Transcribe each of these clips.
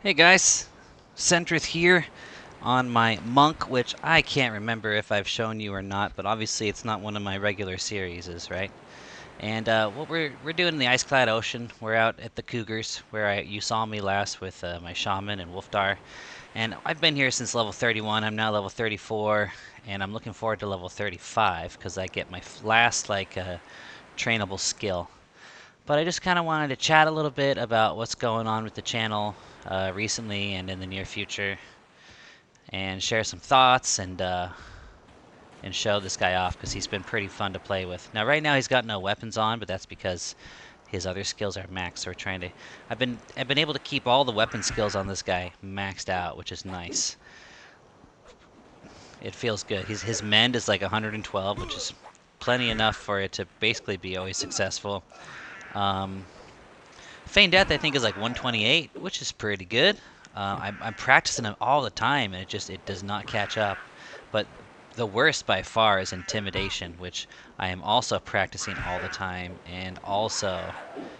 Hey guys, Sendrith here on my monk, which I can't remember if I've shown you or not, but obviously it's not one of my regular series, right? And what we're doing in the ice-clad ocean, we're out at the Cougars, where you saw me last with my shaman and Wolfdar, and I've been here since level 31. I'm now level 34, and I'm looking forward to level 35 because I get my last trainable skill. But I just kind of wanted to chat a little bit about what's going on with the channel recently and in the near future, and share some thoughts and show this guy off because he's been pretty fun to play with. Now, right now he's got no weapons on, but that's because his other skills are maxed. So we're trying to. I've been able to keep all the weapon skills on this guy maxed out, which is nice. It feels good. His mend is like 112, which is plenty enough for it to basically be always successful. Um, Feign Death, I think, is like 128, which is pretty good. I'm practicing it all the time, and it does not catch up. But the worst by far is Intimidation, which I am also practicing all the time, and also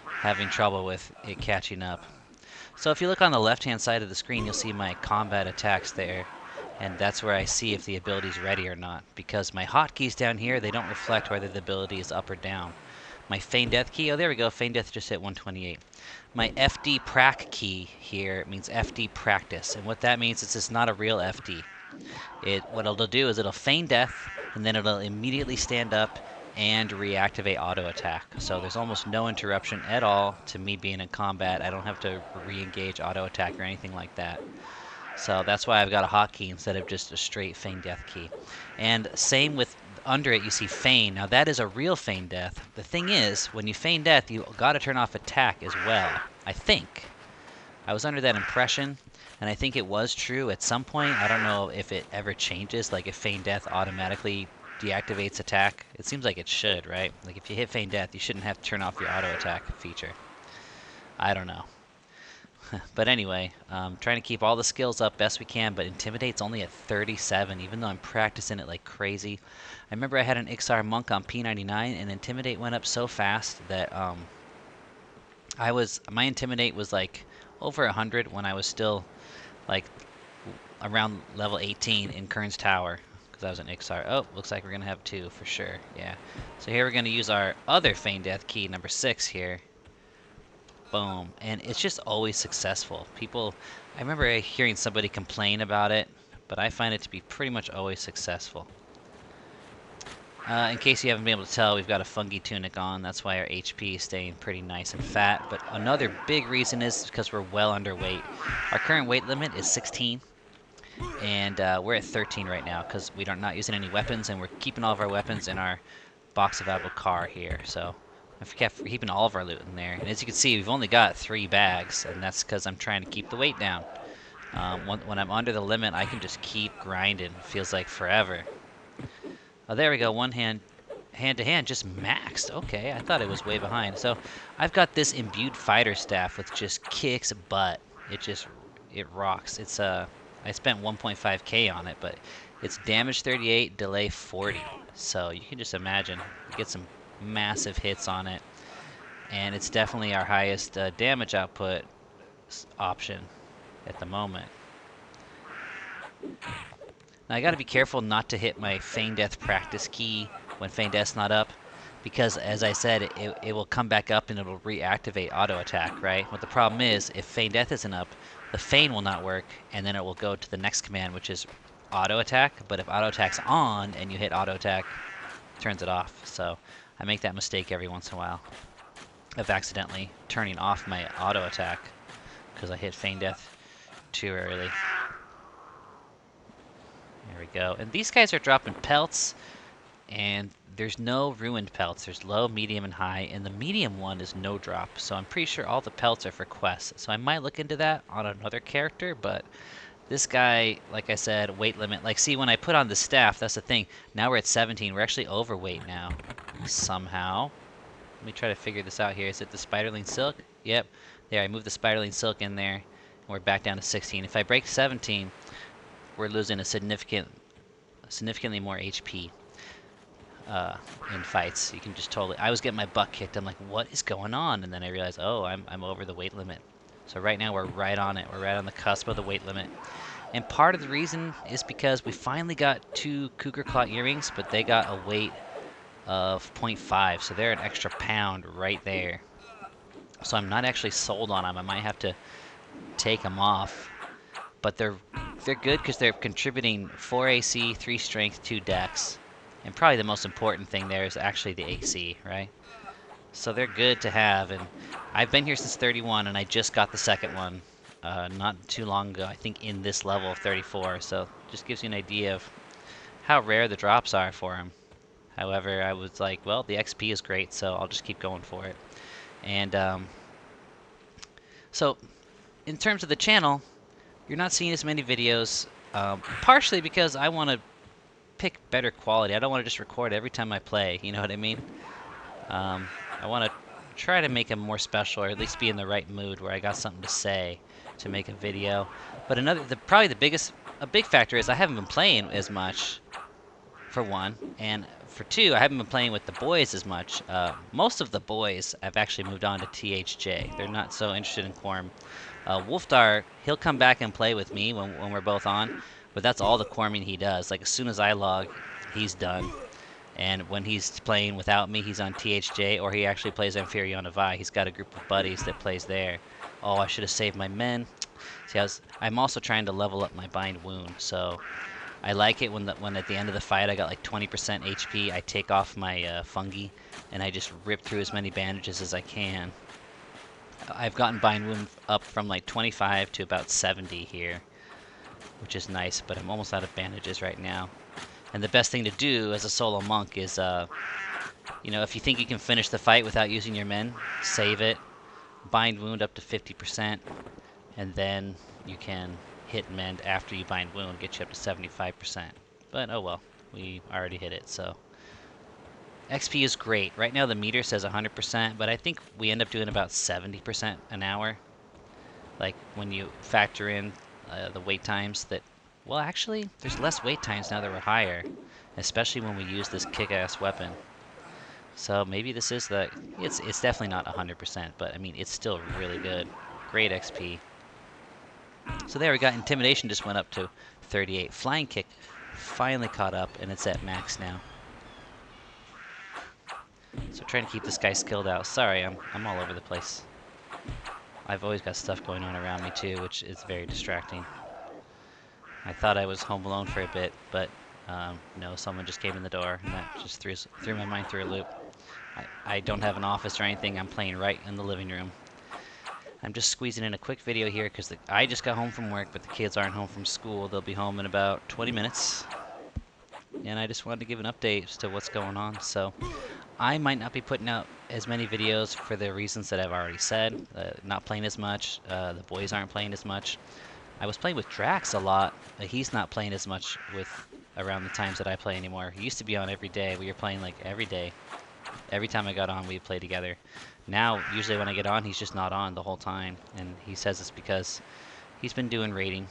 having trouble with it catching up. So if you look on the left-hand side of the screen, you'll see my combat attacks there, and that's where I see if the ability's ready or not. Because my hotkeys down here, they don't reflect whether the ability is up or down. My Feign Death key, oh there we go, Feign Death just hit 128. My FD prac key here means FD practice, and what that means is it's not a real FD. What it'll do is it'll feign death, and then it'll immediately stand up and reactivate auto attack. So there's almost no interruption at all to me being in combat. I don't have to re-engage auto attack or anything like that. So that's why I've got a hotkey instead of just a straight feign death key. And same with under it, you see feign. Now that is a real feign death. The thing is, when you feign death, you got to turn off attack as well. I think. I was under that impression, and I think it was true at some point. I don't know if it ever changes, like if feign death automatically deactivates attack. It seems like it should, right? Like if you hit feign death, you shouldn't have to turn off your auto attack feature. I don't know. But anyway, trying to keep all the skills up best we can, but Intimidate's only at 37, even though I'm practicing it like crazy. I remember I had an Ixar Monk on P99, and Intimidate went up so fast that my Intimidate was like over 100 when I was still like around level 18 in Kern's Tower, because I was an Ixar. Oh, looks like we're going to have two for sure, yeah. So here we're going to use our other Feign Death key, number 6 here. Boom. And it's just always successful. I remember hearing somebody complain about it, but I find it to be pretty much always successful. In case you haven't been able to tell, we've got a fungi tunic on. That's why our HP is staying pretty nice and fat. But another big reason is because we're well underweight. Our current weight limit is 16, and we're at 13 right now because we're not using any weapons, and we're keeping all of our weapons in our box of car here. So we're keeping all of our loot in there. And as you can see, we've only got 3 bags, and that's because I'm trying to keep the weight down. When I'm under the limit, I can just keep grinding. It feels like forever. Oh, there we go. One hand to hand, just maxed. Okay, I thought it was way behind. So I've got this imbued fighter staff which just kicks butt. It rocks. I spent 1.5k on it, but it's damage 38, delay 40. So you can just imagine, you get some massive hits on it, and it's definitely our highest damage output option at the moment. Now I gotta be careful not to hit my Feign Death practice key when Feign Death's not up, because as I said, it will come back up and it'll reactivate auto attack, right? But the problem is, if Feign Death isn't up, the feign will not work, and then it will go to the next command, which is auto attack. But if auto attack's on and you hit auto attack, it turns it off. So I make that mistake every once in a while of accidentally turning off my auto attack because I hit Feign Death too early. There we go. And these guys are dropping pelts, and there's no ruined pelts. There's low, medium, and high, and the medium one is no drop. So I'm pretty sure all the pelts are for quests. So I might look into that on another character, but this guy, like I said, weight limit. Like, see, when I put on the staff, that's the thing. Now we're at 17. We're actually overweight now, somehow. Let me try to figure this out here. Is it the spiderling silk? Yep. There, I moved the spiderling silk in there, and we're back down to 16. If I break 17, we're losing a significantly more HP in fights. You can just totally. I was getting my butt kicked. I'm like, what is going on? And then I realized, oh, I'm over the weight limit. So right now we're right on it. We're right on the cusp of the weight limit. And part of the reason is because we finally got 2 cougar claw earrings, but they got a weight of 0.5, so they're an extra pound right there. So I'm not actually sold on them. I might have to take them off, but they're good because they're contributing 4 AC, 3 strength, 2 dex, and probably the most important thing there is actually the AC, right? So they're good to have, and I've been here since 31, and I just got the second one not too long ago. I think in this level of 34, so just gives you an idea of how rare the drops are for them. However, I was like, well, the XP is great, so I'll just keep going for it. And so, in terms of the channel, you're not seeing as many videos, partially because I want to pick better quality. I don't want to just record every time I play, you know what I mean? I want to try to make them more special, or at least be in the right mood where I got something to say to make a video. But probably a big factor is I haven't been playing as much, for one, and for two, I haven't been playing with the boys as much. Most of the boys have actually moved on to THJ. They're not so interested in Quarm. Wolfdar, he'll come back and play with me when we're both on, but that's all the Quarming he does. Like, as soon as I log, he's done. And when he's playing without me, he's on THJ, or he actually plays Amphyrion Vi. He's got a group of buddies that plays there. Oh, I should have saved my men. See, I'm also trying to level up my Bind Wound, so I like it when at the end of the fight I got like 20% HP, I take off my fungi, and I just rip through as many bandages as I can. I've gotten Bind Wound up from like 25 to about 70 here, which is nice, but I'm almost out of bandages right now. And the best thing to do as a solo monk is, you know, if you think you can finish the fight without using your men, save it, bind wound up to 50%, and then you can hit mend after you bind wound, get you up to 75%. But oh well, we already hit it, so. XP is great. Right now the meter says 100%, but I think we end up doing about 70% an hour. Like when you factor in the wait times that, well, actually, there's less wait times now that we're higher, especially when we use this kick-ass weapon. So maybe this is it's definitely not 100%, but I mean, it's still really good. Great XP. So there we got Intimidation just went up to 38. Flying Kick finally caught up, and it's at max now. So trying to keep this guy skilled out. Sorry, I'm all over the place. I've always got stuff going on around me too, which is very distracting. I thought I was home alone for a bit, but no, someone just came in the door, and that just threw my mind through a loop. I don't have an office or anything. I'm playing right in the living room. I'm just squeezing in a quick video here because I just got home from work, but the kids aren't home from school. They'll be home in about 20 minutes. And I just wanted to give an update as to what's going on. So I might not be putting out as many videos for the reasons that I've already said. Not playing as much. The boys aren't playing as much. I was playing with Drax a lot. He's not playing as much around the times that I play anymore. He used to be on every day. We were playing like every day. Every time I got on, we'd play together. Now, usually when I get on, he's just not on the whole time. And he says it's because he's been doing raiding.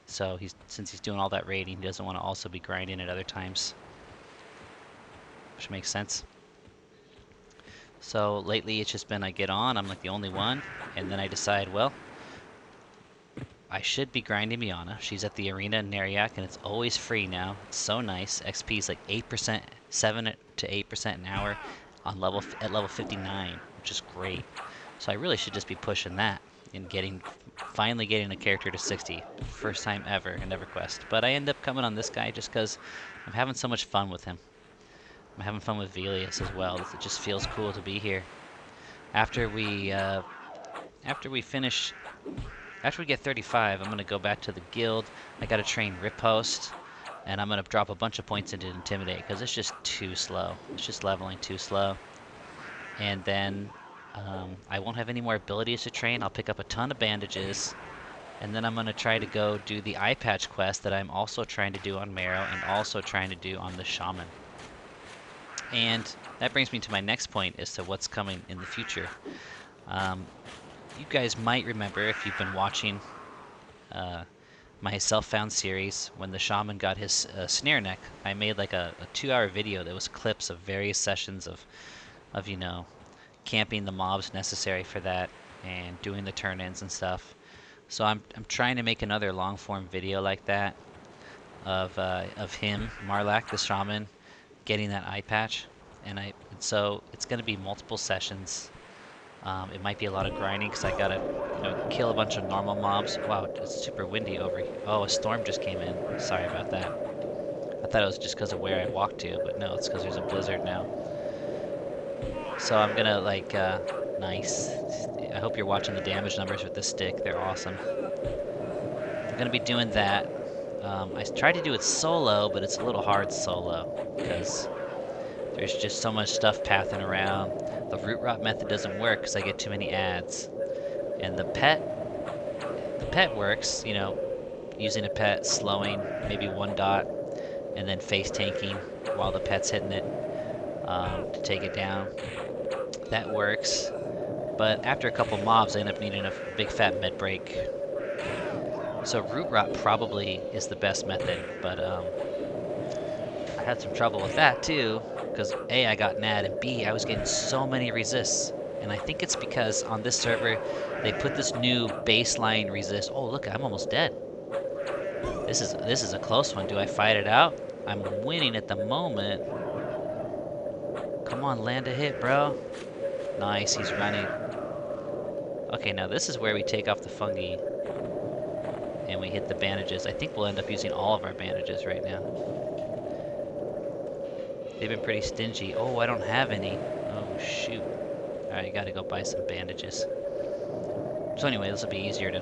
So since he's doing all that raiding, he doesn't want to also be grinding at other times. Which makes sense. So lately it's just been I get on, I'm like the only one. And then I decide, well, I should be grinding Miana. She's at the arena in Nariak, and it's always free now. It's so nice. XP is like 8%, 7 to 8% an hour at level 59, which is great. So I really should just be pushing that and finally getting a character to 60. First time ever in Everquest. But I end up coming on this guy just because I'm having so much fun with him. I'm having fun with Velius as well. It just feels cool to be here. After we get 35, I'm going to go back to the guild. I got to train Riposte, and I'm going to drop a bunch of points into Intimidate, because it's just too slow. It's just leveling too slow. And then I won't have any more abilities to train. I'll pick up a ton of bandages, and then I'm going to try to go do the eye patch quest that I'm also trying to do on Marrow and also trying to do on the Shaman. And that brings me to my next point as to what's coming in the future. You guys might remember, if you've been watching my Self-Found series, when the Shaman got his snare neck, I made like a 2-hour video that was clips of various sessions of you know, camping the mobs necessary for that. and doing the turn-ins and stuff. So I'm trying to make another long form video like that of him, Marlak the shaman, getting that eye patch, and so it's gonna be multiple sessions. It might be a lot of grinding because I gotta kill a bunch of normal mobs. Wow, it's super windy over here. Oh, a storm just came in. Sorry about that. I thought it was just because of where I walked to, but no, it's because there's a blizzard now. So I'm gonna nice. I hope you're watching the damage numbers with this stick. They're awesome. I'm gonna be doing that. I tried to do it solo, but it's a little hard solo because there's just so much stuff pathing around. The root rot method doesn't work because I get too many ads. And the pet works, using a pet, slowing maybe one dot, and then face tanking while the pet's hitting it to take it down. That works. But after a couple mobs, I end up needing a big fat med break. So root rot probably is the best method, but I had some trouble with that too, because A, I got nad, and B, I was getting so many resists. And I think it's because on this server, they put this new baseline resist. Oh, look, I'm almost dead. This is a close one. Do I fight it out? I'm winning at the moment. Come on, land a hit, bro. Nice, he's running. Okay, now this is where we take off the fungi and we hit the bandages. I think we'll end up using all of our bandages right now. They've been pretty stingy. Oh, I don't have any. Oh, shoot. Alright, gotta go buy some bandages. So anyway, this will be easier to...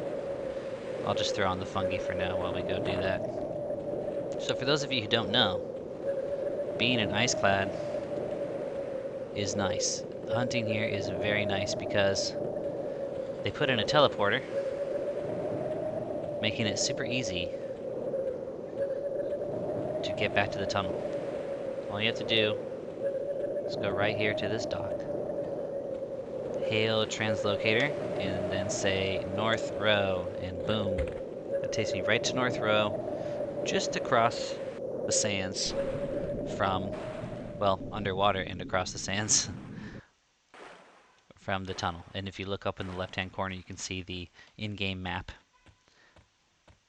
I'll just throw on the fungi for now while we go do that. So for those of you who don't know, being an Iceclad is nice. Hunting here is very nice because they put in a teleporter, making it super easy to get back to the tunnel. All you have to do is go right here to this dock, hail translocator, and then say North Row, and boom. It takes me right to North Row, just across the sands from, well, underwater and across the sands from the tunnel. And if you look up in the left-hand corner, you can see the in-game map.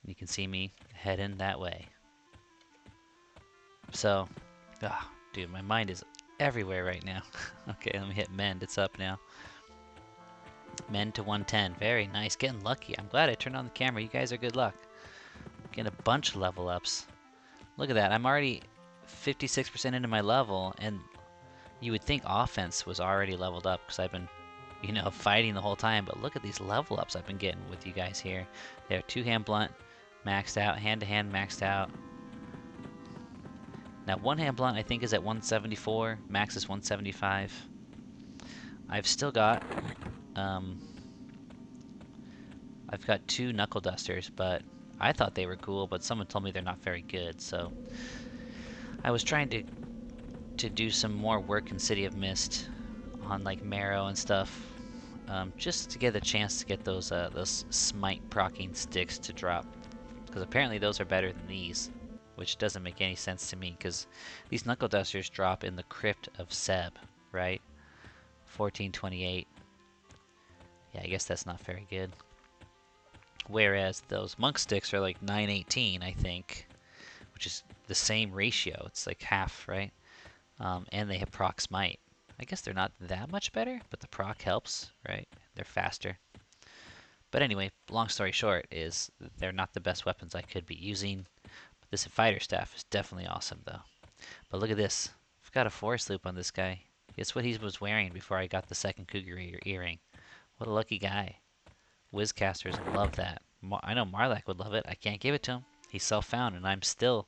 You can see me heading that way. So, dude, my mind is everywhere right now. Okay, let me hit mend. It's up now. Mend to 110. Very nice. Getting lucky. I'm glad I turned on the camera. You guys are good luck. Getting a bunch of level ups. Look at that. I'm already 56% into my level, and you would think offense was already leveled up because I've been, fighting the whole time. But look at these level ups I've been getting with you guys here. They have two-hand blunt maxed out, hand-to-hand maxed out. Now, one-hand blunt I think is at 174. Max is 175. I've still got, I've got two knuckle dusters, but I thought they were cool, but someone told me they're not very good, so I was trying to do some more work in City of Mist on like Marrow and stuff, just to get a chance to get those smite proccing sticks to drop, because apparently those are better than these, which doesn't make any sense to me, because these knuckle dusters drop in the crypt of Seb, right? 1428. Yeah, I guess that's not very good. Whereas those monk sticks are like 918, I think, which is the same ratio. It's like half, right? And they have proc smite. I guess they're not that much better, but the proc helps, right? They're faster. But anyway, long story short is they're not the best weapons I could be using. But this fighter staff is definitely awesome, though. But look at this. I've got a forest loop on this guy. Guess what he was wearing before I got the second cougar earring? What a lucky guy. Wizcasters love that. I know Marlak would love it. I can't give it to him. He's self-found, and I'm still...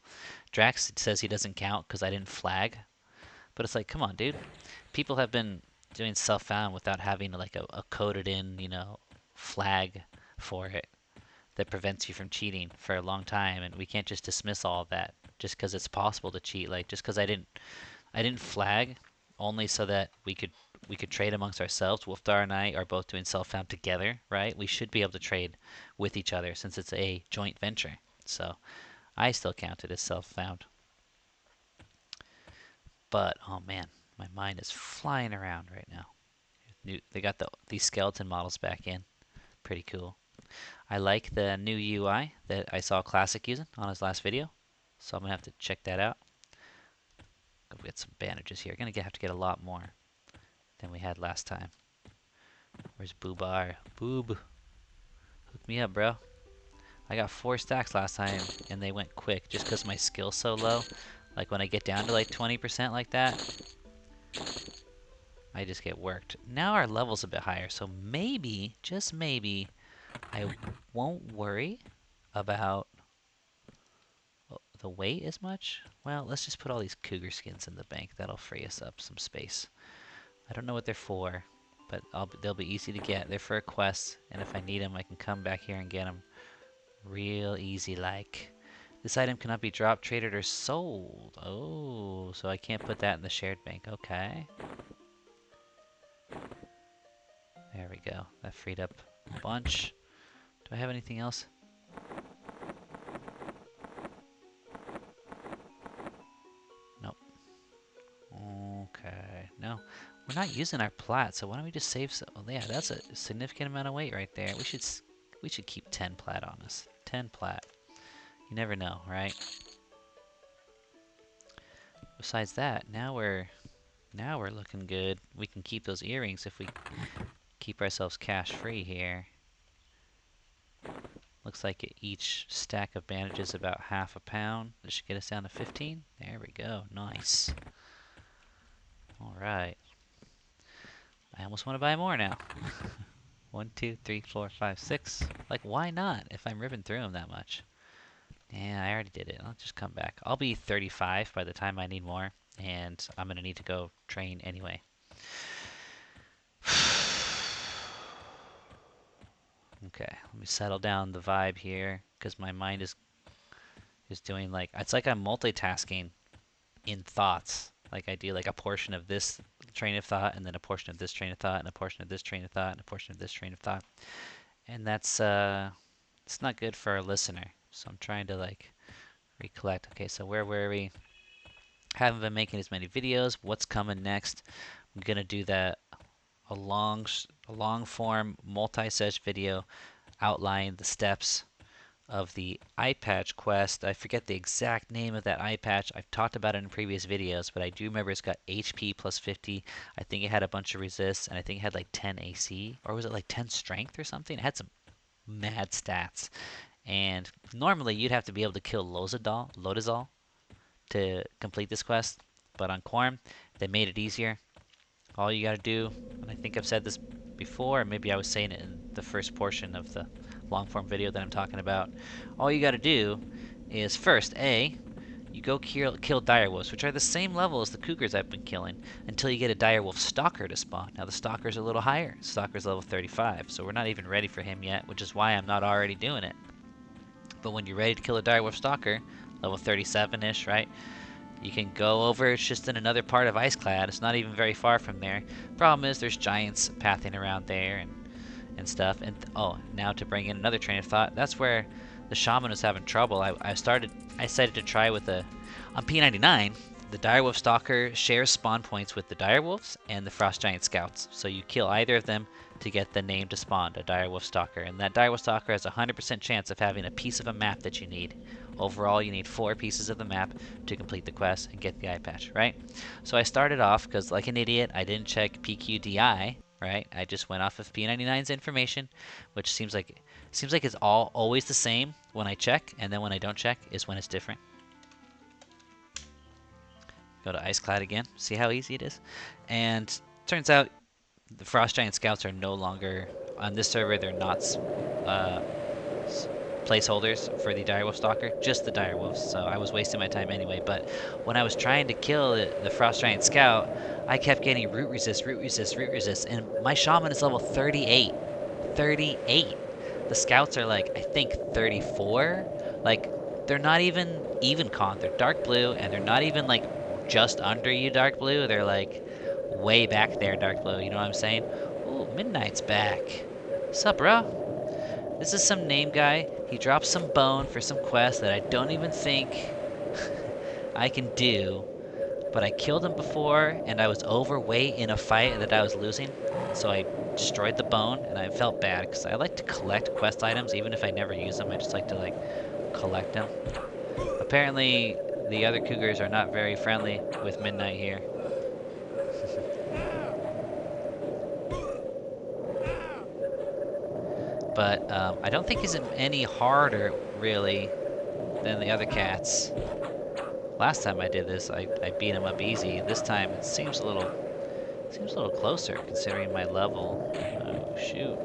Drax says he doesn't count because I didn't flag. But it's like, come on, dude. People have been doing self-found without having like a coded-in, flag for it that prevents you from cheating for a long time, and we can't just dismiss all of that just because it's possible to cheat. Like, just because I didn't flag only so that we could trade amongst ourselves. Wolfdar and I are both doing self-found together, right? We should be able to trade with each other since it's a joint venture. So I still count it as self-found. But, oh man, my mind is flying around right now. They got these skeleton models back in. Pretty cool. I like the new UI that I saw Classic using on his last video, so I'm gonna have to check that out. Go get some bandages here. Gonna have to get a lot more than we had last time. Where's Boobar? Boob, hook me up, bro. I got 4 stacks last time, and they went quick just because my skill's so low. Like when I get down to like 20% like that, I just get worked. Now our level's a bit higher, so maybe, just maybe, I won't worry about the weight as much. Well, let's just put all these cougar skins in the bank. That'll free us up some space. I don't know what they're for, but they'll be easy to get. They're for a quest, and if I need them, I can come back here and get them real easy like. This item cannot be dropped, traded, or sold. Oh, so I can't put that in the shared bank. Okay. There we go. That freed up a bunch. Do I have anything else? Nope. Okay. No. We're not using our plat, so why don't we just save some? Oh, yeah, that's a significant amount of weight right there. We should keep 10 plat on us. 10 plat. You never know, right? Besides that, now we're looking good. We can keep those earrings if we keep ourselves cash free here. Looks like each stack of bandages is about half a pound. This should get us down to 15. There we go. Nice. All right. I almost want to buy more now. 1, 2, 3, 4, 5, 6. Like, why not if I'm ripping through them that much? Yeah, I already did it. I'll just come back. I'll be 35 by the time I need more, and I'm going to need to go train anyway. Okay, let me settle down the vibe here, because my mind is doing like, it's like I'm multitasking in thoughts. Like I do like a portion of this train of thought, and then a portion of this train of thought, and a portion of this train of thought, and a portion of this train of thought. And that's, it's not good for our listener. So I'm trying to like recollect. Okay, so where were we? Haven't been making as many videos. What's coming next? I'm gonna do that a long form multi-session video outlining the steps of the eye patch quest. I forget the exact name of that eye patch. I've talked about it in previous videos, but I do remember it's got HP plus 50. I think it had a bunch of resists, and I think it had like 10 AC, or was it like 10 strength or something? It had some mad stats. And normally you'd have to be able to kill Lodazal to complete this quest, but on Quarm they made it easier. All you gotta do, and I think I've said this before, or maybe I was saying it in the first portion of the long form video that I'm talking about, all you gotta do is first, you go kill direwolves, which are the same level as the cougars I've been killing, until you get a direwolf stalker to spawn. Now the stalker's a little higher. Stalker's level 35, so we're not even ready for him yet, which is why I'm not already doing it. But when you're ready to kill a direwolf stalker, level 37-ish, right? You can go over. It's just in another part of Iceclad. It's not even very far from there. Problem is, there's giants pathing around there and stuff. And oh, now to bring in another train of thought, that's where the shaman was having trouble. I decided to try with on P99. The direwolf stalker shares spawn points with the direwolves and the frost giant scouts. So you kill either of them to get the name to spawn, a direwolf stalker. And that direwolf stalker has a 100% chance of having a piece of a map that you need. Overall, you need 4 pieces of the map to complete the quest and get the eye patch, right? So I started off, because like an idiot, I didn't check PQDI, right? I just went off of P99's information, which seems like it's always the same when I check, and then when I don't check is when it's different. Go to Iceclad again, see how easy it is? And turns out the Frost Giant Scouts are no longer, on this server, they're not placeholders for the direwolf stalker, just the direwolves, so I was wasting my time anyway. But when I was trying to kill the Frost Giant Scout, I kept getting root resist, and my shaman is level 38. 38. The scouts are like, I think 34. Like, they're not even con. They're dark blue, and they're not even like just under you dark blue. They're like way back there dark blue. You know what I'm saying? Ooh, Midnight's back. What's up, bro? This is some name guy. He drops some bone for some quest that I don't even think I can do. but I killed him before, and I was overweight in a fight that I was losing, so I destroyed the bone, and I felt bad, because I like to collect quest items, even if I never use them. I just like to, like, collect them. Apparently, the other cougars are not very friendly with midnight here. But I don't think he's any harder, really, than the other cats. Last time I did this, I beat him up easy. This time it seems a little closer, considering my level. Oh, shoot.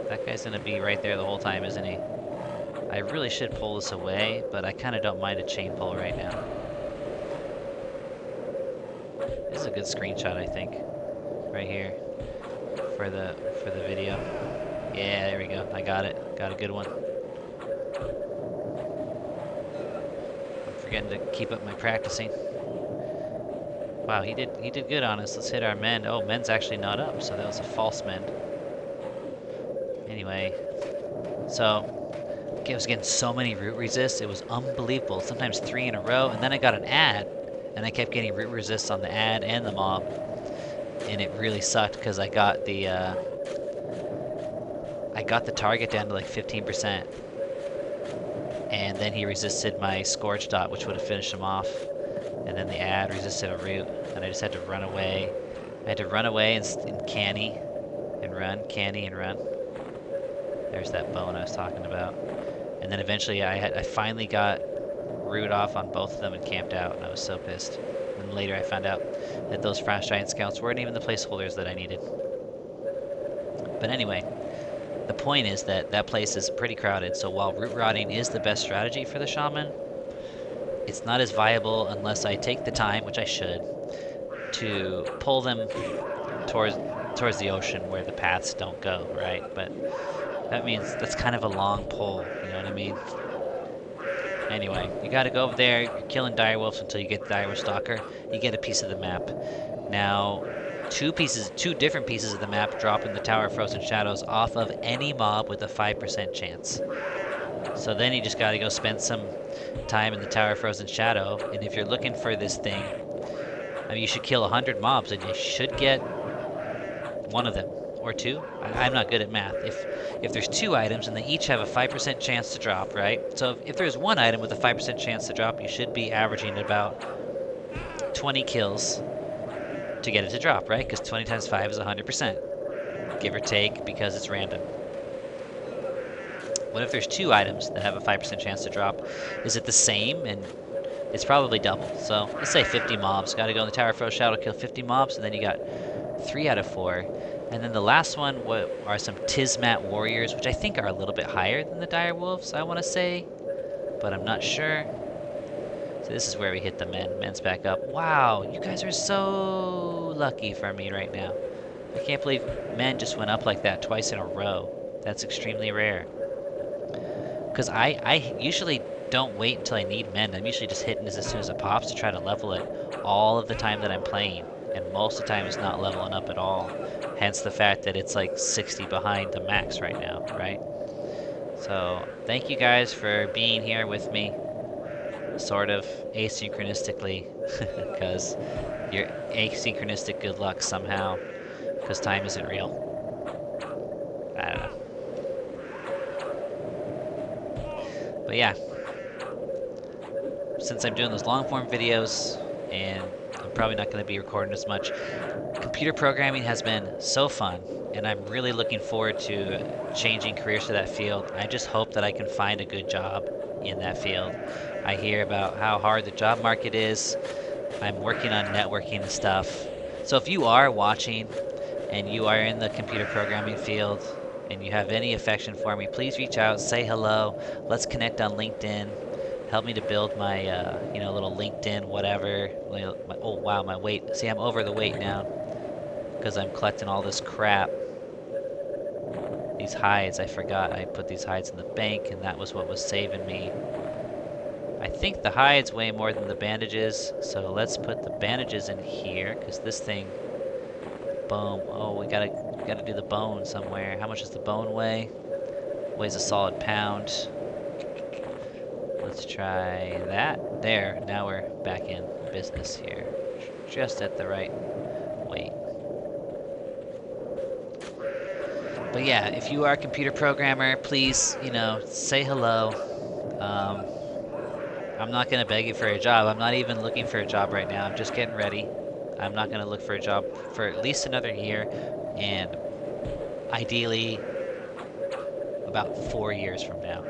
That guy's gonna be right there the whole time, isn't he? I really should pull this away, but I kind of don't mind a chain pull right now. This is a good screenshot, I think, right here for the video. Yeah, there we go. I got it. Got a good one. I'm forgetting to keep up my practicing. Wow, he did good on us. Let's hit our mend. Oh, mend's actually not up, so that was a false mend. Anyway, so I was getting so many root resists. It was unbelievable. Sometimes 3 in a row, and then I got an ad, and I kept getting root resists on the ad and the mob, and it really sucked because I got the target down to like 15%, and then he resisted my Scourge Dot, which would have finished him off, and then the ad resisted a root, and I just had to run away. I had to run away and canny and run, canny and run. There's that bone I was talking about. And then eventually I finally got root off on both of them and camped out, and I was so pissed. And later I found out that those Frost Giant Scouts weren't even the placeholders that I needed. But anyway, the point is that that place is pretty crowded, so while root rotting is the best strategy for the shaman, it's not as viable unless I take the time, which I should, to pull them towards the ocean where the paths don't go, right? But that means that's kind of a long pull, you know what I mean? Anyway, you gotta go over there, you're killing direwolves until you get the direwolf stalker, you get a piece of the map. Now, two different pieces of the map drop in the Tower of Frozen Shadows off of any mob with a 5% chance. So then you just gotta go spend some time in the Tower of Frozen Shadow, and if you're looking for this thing, I mean, you should kill 100 mobs and you should get one of them, or two. I'm not good at math. If there's 2 items and they each have a 5% chance to drop, right? So if there's 1 item with a 5% chance to drop, you should be averaging about 20 kills to get it to drop, right? Because 20 times 5 is 100%, give or take, because it's random. What if there's 2 items that have a 5% chance to drop? Is it the same? And it's probably double. So let's say 50 mobs. Got to go in the Tower of Frozen Shadow, kill 50 mobs, and then you got 3 out of 4. And then the last one are some Tismat warriors, which I think are a little bit higher than the direwolves, I want to say, but I'm not sure. So this is where we hit the men. Men's back up. Wow, you guys are so lucky for me right now. I can't believe men just went up like that twice in a row. That's extremely rare. Because I usually don't wait until I need men. I'm usually just hitting this as soon as it pops to try to level it all of the time that I'm playing. And most of the time it's not leveling up at all. Hence the fact that it's like 60 behind the max right now, right? So thank you guys for being here with me, sort of asynchronistically, because you're asynchronistic good luck somehow, because time isn't real. I don't know. But yeah, since I'm doing those long form videos and I'm probably not going to be recording as much, computer programming has been so fun, and I'm really looking forward to changing careers to that field. I just hope that I can find a good job in that field. I hear about how hard the job market is. I'm working on networking and stuff. So if you are watching and you are in the computer programming field and you have any affection for me, please reach out, say hello, let's connect on LinkedIn. Help me to build my, little LinkedIn whatever. Oh wow, my weight. See, I'm over the weight now because I'm collecting all this crap. These hides, I forgot I put these hides in the bank, and that was what was saving me. I think the hides weigh more than the bandages, so let's put the bandages in here, because this thing, boom. Oh, we gotta do the bone somewhere. How much does the bone weigh? Weighs a solid pound. Let's try that. There, now we're back in. business here. Just at the right weight. But yeah, if you are a computer programmer, please, you know, say hello. I'm not going to beg you for a job. I'm not even looking for a job right now. I'm just getting ready. I'm not going to look for a job for at least another year, and ideally about 4 years from now.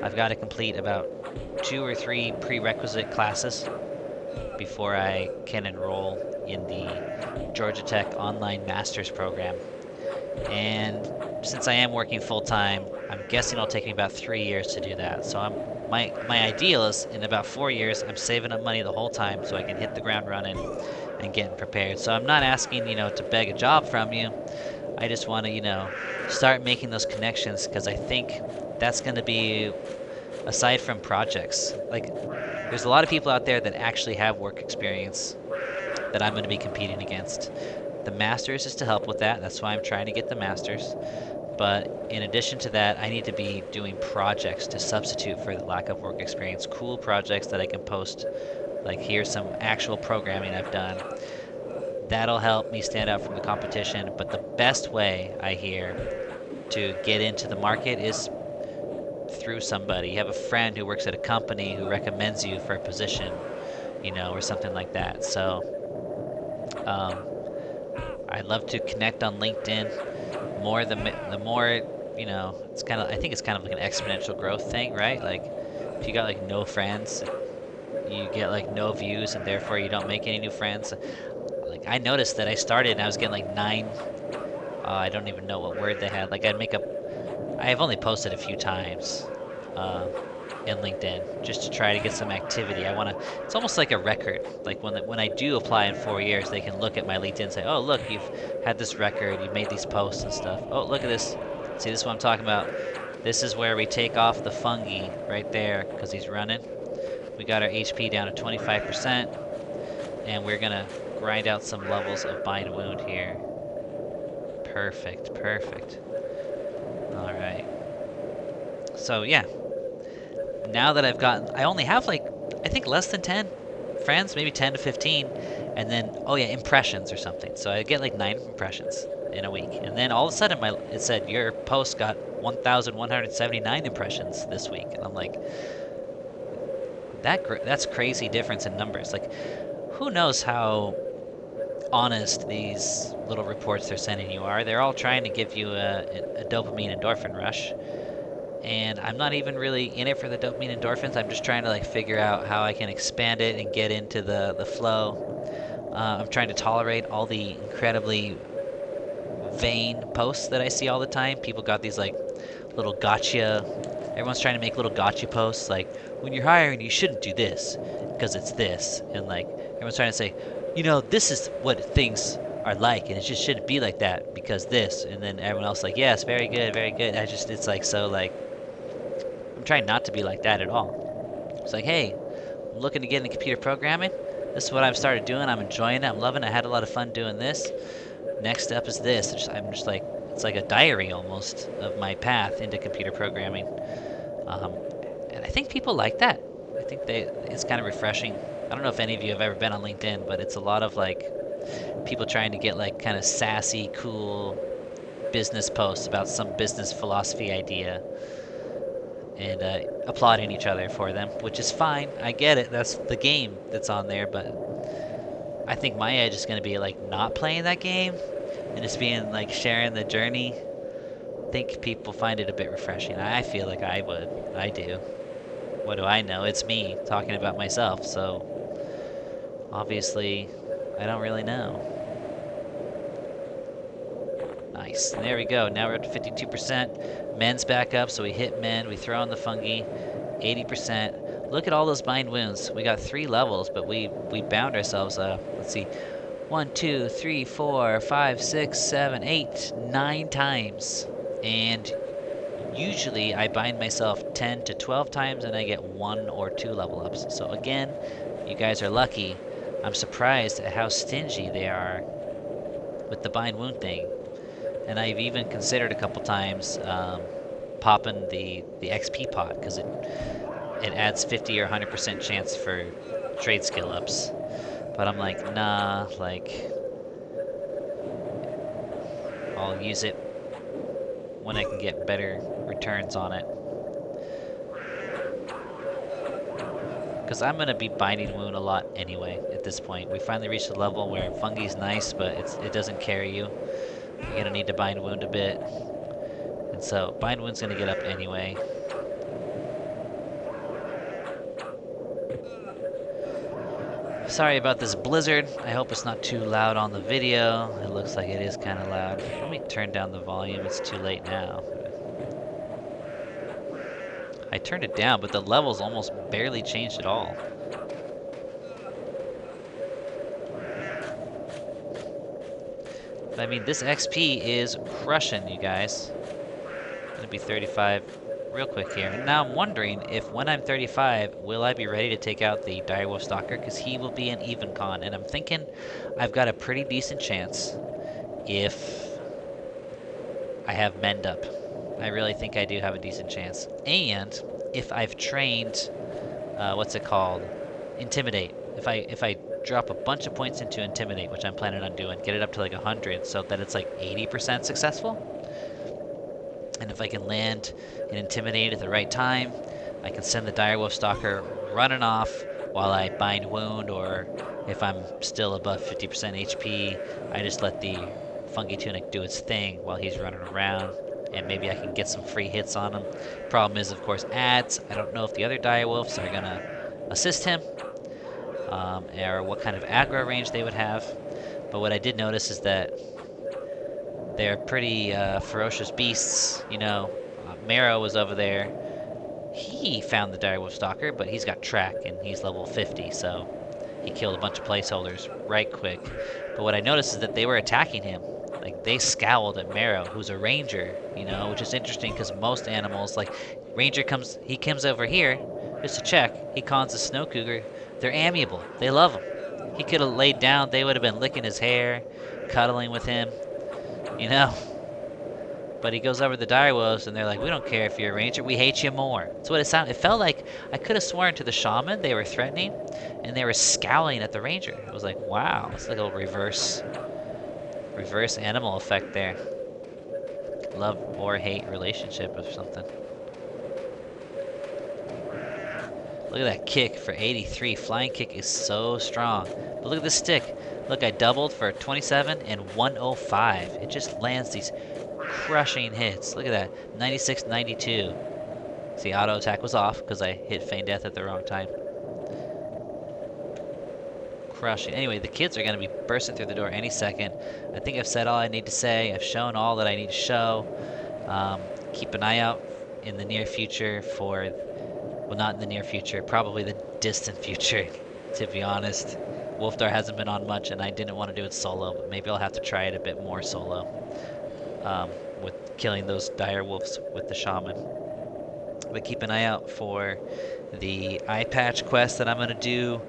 I've got to complete about 2 or 3 prerequisite classes before I can enroll in the Georgia Tech Online Masters program. And since I am working full-time, I'm guessing it'll take me about 3 years to do that. So my ideal is in about 4 years, I'm saving up money the whole time so I can hit the ground running and getting prepared. So I'm not asking, you know, to beg a job from you. I just want to, you know, start making those connections, because I think that's going to be, aside from projects, like there's a lot of people out there that actually have work experience that I'm going to be competing against. The Masters is to help with that. That's why I'm trying to get the Masters. But in addition to that, I need to be doing projects to substitute for the lack of work experience. Cool projects that I can post, like here's some actual programming I've done. That'll help me stand out from the competition. But the best way, I hear, to get into the market is through somebody. You have a friend who works at a company who recommends you for a position, you know, or something like that. So I'd love to connect on LinkedIn. The more, you know, it's kind of, I think it's kind of like an exponential growth thing, right? Like if you got like no friends, you get like no views, and therefore you don't make any new friends. Like I noticed that I started and I was getting like 9, I don't even know what word they had. Like I've only posted a few times in LinkedIn just to try to get some activity. It's almost like a record. Like when I do apply in 4 years, they can look at my LinkedIn and say, oh, look, you've had this record, you've made these posts and stuff. Oh, look at this. See, this is what I'm talking about. This is where we take off the fungi right there, because he's running. We got our HP down to 25%, and we're going to grind out some levels of bind wound here. Perfect, perfect. All right. So, yeah. Now that I only have like, I think less than 10 friends, maybe 10 to 15. And then, oh yeah, impressions or something. So I get like 9 impressions in a week. And then all of a sudden it said, your post got 1,179 impressions this week. And I'm like, that's crazy difference in numbers. Like, who knows how honest these little reports they're sending you are. They're all trying to give you a dopamine endorphin rush. And I'm not even really in it for the dopamine endorphins. I'm just trying to like figure out how I can expand it and get into the flow. I'm trying to tolerate all the incredibly vain posts that I see all the time. People got these like little gotcha. Everyone's trying to make little gotcha posts like, when you're hiring, you shouldn't do this because it's this. And like everyone's trying to say, you know, this is what things are like, and it just shouldn't be like that because this. And then everyone else like, yes, very good, very good. It's like, so like, I'm trying not to be like that at all. It's like, hey, I'm looking to get into computer programming. This is what I've started doing. I'm enjoying it. I'm loving it. I had a lot of fun doing this. Next step is this. I'm just like, it's like a diary almost of my path into computer programming. And I think people like that. I think it's kind of refreshing. I don't know if any of you have ever been on LinkedIn, but it's a lot of like people trying to get like kind of sassy, cool business posts about some business philosophy idea, and applauding each other for them, which is fine. I get it. That's the game that's on there, but I think my edge is going to be like not playing that game and just being like sharing the journey. I think people find it a bit refreshing. I feel like I would. I do. What do I know? It's me talking about myself, so obviously I don't really know. Nice. There we go. Now we're up to 52%. Men's back up, so we hit men. We throw in the fungi. 80%. Look at all those bind wounds. We got 3 levels, but we bound ourselves. Let's see. 1, 2, 3, 4, 5, 6, 7, 8, 9 times. And usually I bind myself 10 to 12 times and I get 1 or 2 level ups. So again, you guys are lucky. I'm surprised at how stingy they are with the bind wound thing. And I've even considered a couple times popping the XP pot, because it adds 50 or 100% chance for trade skill ups. But I'm like, nah, like, I'll use it when I can get better returns on it. Because I'm going to be Binding Wound a lot anyway at this point. We finally reached a level where Fungi's nice, but it doesn't carry you. You're going to need to Bind Wound a bit. And so Bind Wound's going to get up anyway. Sorry about this blizzard. I hope it's not too loud on the video. It looks like it is kind of loud. Let me turn down the volume. It's too late now. I turned it down, but the levels almost barely changed at all. But I mean, this XP is crushing, you guys. Gonna be 35 real quick here. And now I'm wondering if when I'm 35, will I be ready to take out the Direwolf Stalker? Because he will be an even con. And I'm thinking I've got a pretty decent chance if I have Mend Up. I really think I do have a decent chance. And if I've trained, what's it called? Intimidate. If I drop a bunch of points into Intimidate, which I'm planning on doing, get it up to like 100 so that it's like 80% successful. And if I can land and Intimidate at the right time, I can send the Direwolf Stalker running off while I Bind Wound, or if I'm still above 50% HP, I just let the Fungi Tunic do its thing while he's running around, and maybe I can get some free hits on him. Problem is, of course, ads. I don't know if the other Direwolves are going to assist him, or what kind of aggro range they would have. But what I did notice is that they're pretty ferocious beasts. You know, Marrow was over there. He found the Direwolf Stalker, but he's got track and he's level 50, so he killed a bunch of placeholders right quick. But what I noticed is that they were attacking him. Like, they scowled at Marrow, who's a ranger, you know, which is interesting because most animals, like, ranger comes over here just to check. He cons a snow cougar. They're amiable. They love him. He could have laid down. They would have been licking his hair, cuddling with him, you know. But he goes over to the Direwolves, and they're like, we don't care if you're a ranger, we hate you more. That's what it sounded. It felt like I could have sworn to the shaman they were threatening, and they were scowling at the ranger. It was like, wow, it's like a little reverse animal effect there. Love or hate relationship or something. Look at that kick for 83. Flying kick is so strong. But look at this stick. Look, I doubled for 27 and 105. It just lands these crushing hits. Look at that. 96, 92. See, auto attack was off because I hit Feign Death at the wrong time. Crushing. Anyway, the kids are going to be bursting through the door any second. I think I've said all I need to say. I've shown all that I need to show. Keep an eye out in the near future for, well, not in the near future, probably the distant future, to be honest. Wolfdar hasn't been on much, and I didn't want to do it solo, but maybe I'll have to try it a bit more solo. With killing those dire wolves with the shaman. But keep an eye out for the eye patch quest that I'm going to do,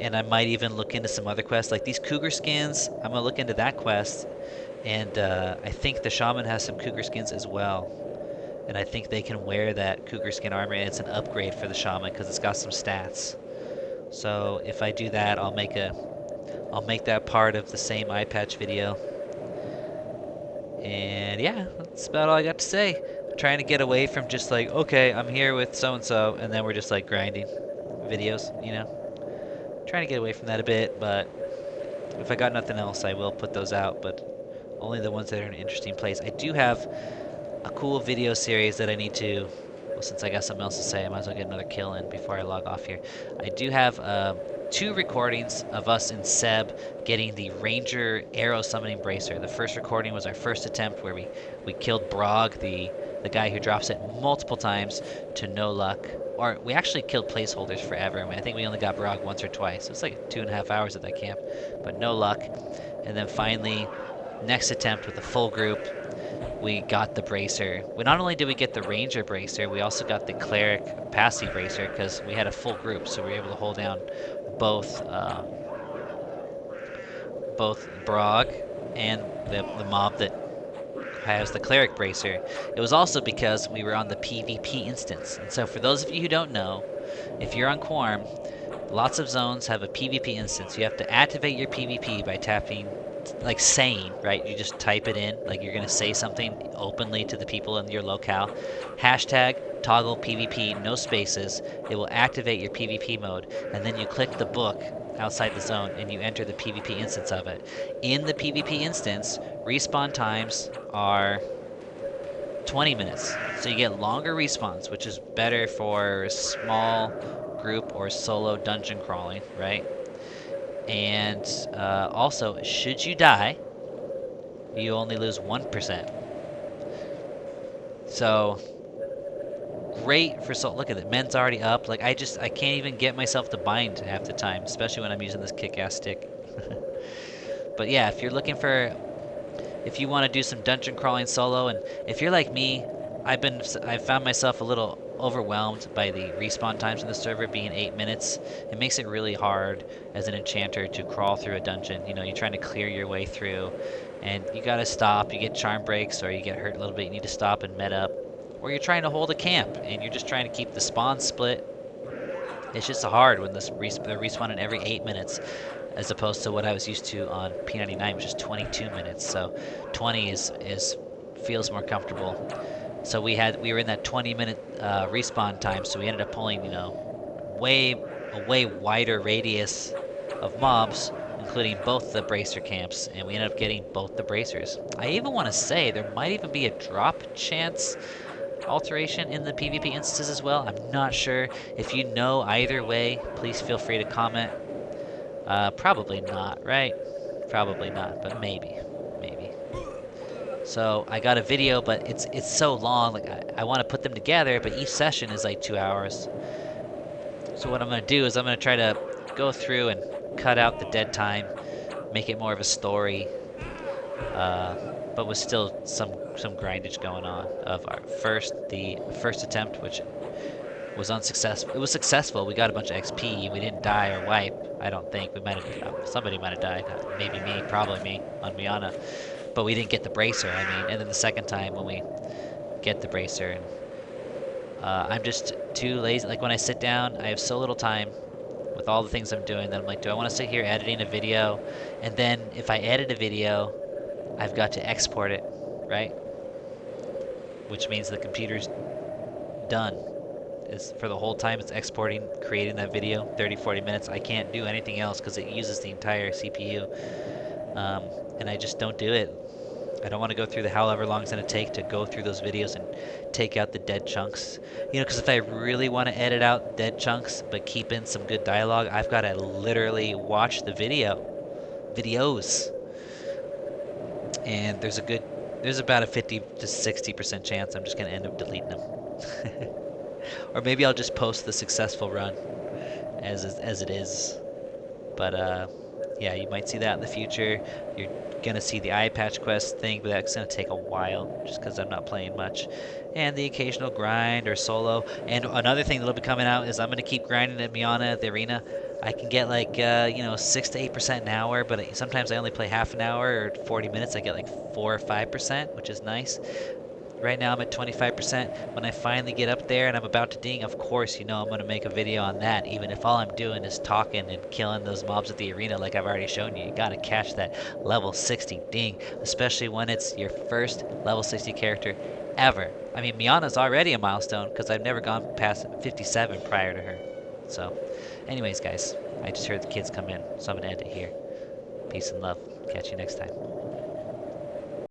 and I might even look into some other quests, like these cougar skins. I'm going to look into that quest, and I think the shaman has some cougar skins as well, and I think they can wear that cougar skin armor, and it's an upgrade for the shaman because it's got some stats. So if I do that, I'll make that part of the same eye patch video. And yeah, that's about all I got to say. I'm trying to get away from just like, okay, I'm here with so-and-so, and then we're just like grinding videos, you know? Trying to get away from that a bit, but if I got nothing else, I will put those out, but only the ones that are in an interesting place. I do have a cool video series that I need to, well, since I got something else to say, I might as well get another kill in before I log off here. I do have 2 recordings of us and Seb getting the Ranger Arrow Summoning Bracer. The first recording was our first attempt where we killed Brog, the guy who drops it multiple times to no luck. Or we actually killed placeholders forever. I think we only got Brog once or twice. It was like 2.5 hours at that camp, but no luck. And then finally, next attempt with the full group, we got the Bracer. Not only did we get the Ranger Bracer, we also got the Cleric Passive Bracer because we had a full group, so we were able to hold down both Brog and the mob that has the Cleric Bracer. It was also because we were on the PvP instance. And so for those of you who don't know, if you're on Quarm, Lots of zones have a PvP instance. You have to activate your PvP by tapping, like saying, right? You just type it in, like you're going to say something openly to the people in your locale. Hashtag toggle PvP, no spaces. It will activate your PvP mode. And then you click the book outside the zone and you enter the PvP instance of it. In the PvP instance, respawn times are 20 minutes. So you get longer respawns, which is better for small group or solo dungeon crawling, right? And also, should you die, you only lose 1%. So great for soul. Look at it, men's already up. Like I can't even get myself to bind half the time, especially when I'm using this kick-ass stick. But yeah, if you're looking for, if you want to do some dungeon crawling solo, and if you're like me, I've found myself a little overwhelmed by the respawn times in the server being 8 minutes. It makes it really hard as an enchanter to crawl through a dungeon. You know, you're trying to clear your way through, and you gotta stop. You get charm breaks, or you get hurt a little bit. You need to stop and med up, or you're trying to hold a camp and you're just trying to keep the spawn split. It's just hard when they're respawning every 8 minutes, as opposed to what I was used to on P99, which is 22 minutes. So 20 is feels more comfortable. So we were in that 20-minute respawn time, so we ended up pulling, you know, a way wider radius of mobs, including both the bracer camps, and we ended up getting both the bracers. I even want to say there might even be a drop chance alteration in the PvP instances as well. I'm not sure. If you know either way, please feel free to comment. Probably not, right? Probably not, but maybe. So I got a video, but it's so long. Like I want to put them together, but each session is like 2 hours. So what I'm gonna do is I'm gonna try to go through and cut out the dead time, make it more of a story, but with still some grindage going on. Of the first attempt, which was unsuccessful. It was successful. We got a bunch of XP. We didn't die or wipe. I don't think we might have. Somebody might have died. Maybe me. Probably me on Miana. But we didn't get the bracer, I mean, and then the second time when we get the bracer, and I'm just too lazy. Like when I sit down, I have so little time with all the things I'm doing that I'm like, do I want to sit here editing a video? And then if I edit a video, I've got to export it, right? Which means the computer's done. It's for the whole time it's exporting, creating that video, 30-40 minutes. I can't do anything else because it uses the entire CPU. And I just don't do it. I don't want to go through the however long it's going to take to go through those videos and take out the dead chunks. You know, because if I really want to edit out dead chunks but keep in some good dialogue, I've got to literally watch the videos. And there's about a 50 to 60% chance I'm just going to end up deleting them. Or maybe I'll just post the successful run as it is. But yeah, you might see that in the future. You're gonna see the eye patch quest thing, but that's gonna take a while just because I'm not playing much. And the occasional grind or solo. And another thing that'll be coming out is I'm gonna keep grinding at Miana at the arena. I can get like 6 to 8% an hour, but sometimes I only play half an hour or 40 minutes. I get like 4 or 5%, which is nice. Right now I'm at 25%. When I finally get up there and I'm about to ding, of course, you know I'm going to make a video on that, even if all I'm doing is talking and killing those mobs at the arena like I've already shown you. You got to catch that level 60 ding, especially when it's your first level 60 character ever. I mean, Miana's already a milestone because I've never gone past 57 prior to her. So, anyways, guys, I just heard the kids come in, so I'm going to end it here. Peace and love. Catch you next time.